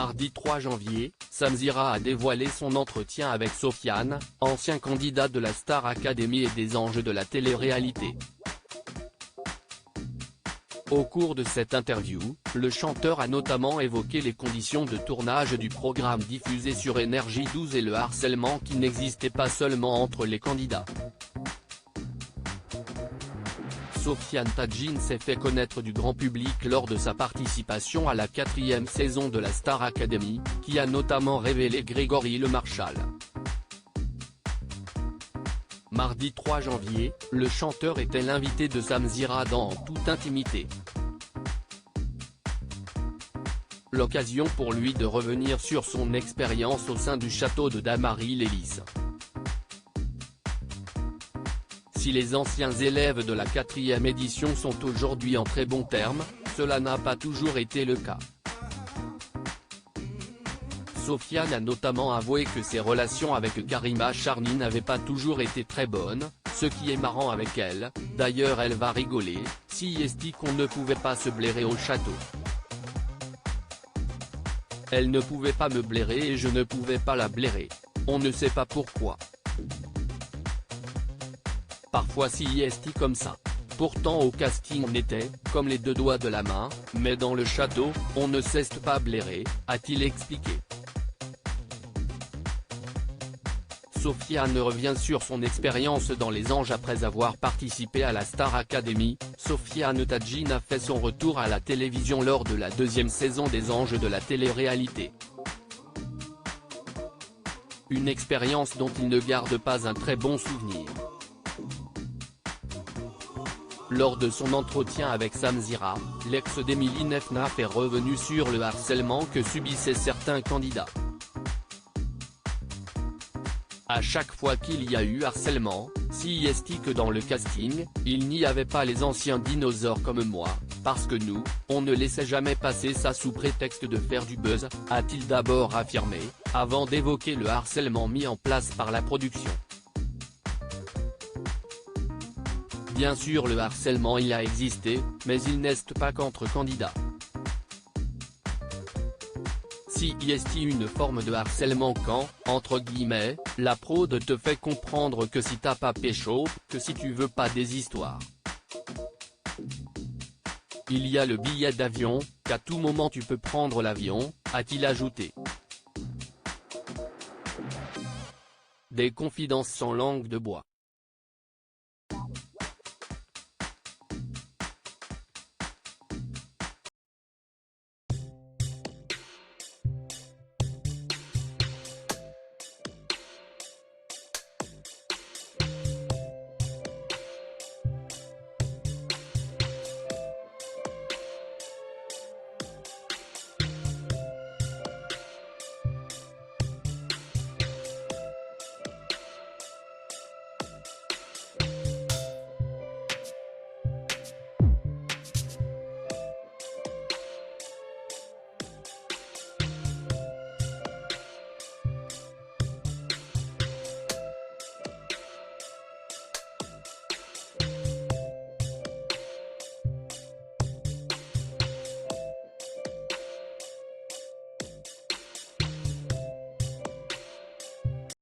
Mardi 3 janvier, Samzira a dévoilé son entretien avec Sofiane, ancien candidat de la Star Academy et des Anges de la télé-réalité. Au cours de cette interview, le chanteur a notamment évoqué les conditions de tournage du programme diffusé sur Énergie 12 et le harcèlement qui n'existait pas seulement entre les candidats. Sofiane Tadjine s'est fait connaître du grand public lors de sa participation à la 4e saison de la Star Academy, qui a notamment révélé Grégory Le Marchal. Mardi 3 janvier, le chanteur était l'invité de Samzira dans En toute intimité. L'occasion pour lui de revenir sur son expérience au sein du château de Damary-les-Lys. Si les anciens élèves de la 4e édition sont aujourd'hui en très bons termes, cela n'a pas toujours été le cas. Sofiane a notamment avoué que ses relations avec Karima Charny n'avaient pas toujours été très bonnes, ce qui est marrant avec elle, d'ailleurs elle va rigoler, si est qu'on ne pouvait pas se blairer au château. Elle ne pouvait pas me blairer et je ne pouvais pas la blairer. On ne sait pas pourquoi. Parfois si est comme ça. Pourtant au casting on était, comme les deux doigts de la main, mais dans le château, on ne cesse pas blairer, a-t-il expliqué. Sofiane revient sur son expérience dans Les Anges après avoir participé à la Star Academy. Sofiane Tadjine a fait son retour à la télévision lors de la 2e saison des Anges de la télé-réalité. Une expérience dont il ne garde pas un très bon souvenir. Lors de son entretien avec Samzira, l'ex d'Emily Nefnaf est revenu sur le harcèlement que subissaient certains candidats. À chaque fois qu'il y a eu harcèlement, si est que dans le casting, il n'y avait pas les anciens dinosaures comme moi, parce que nous, on ne laissait jamais passer ça sous prétexte de faire du buzz, a-t-il d'abord affirmé, avant d'évoquer le harcèlement mis en place par la production. Bien sûr le harcèlement il a existé, mais il n'est pas qu'entre candidats. Si est une forme de harcèlement quand, entre guillemets, la prod te fait comprendre que si t'as pas pécho, que si tu veux pas des histoires. Il y a le billet d'avion, qu'à tout moment tu peux prendre l'avion, a-t-il ajouté. Des confidences sans langue de bois.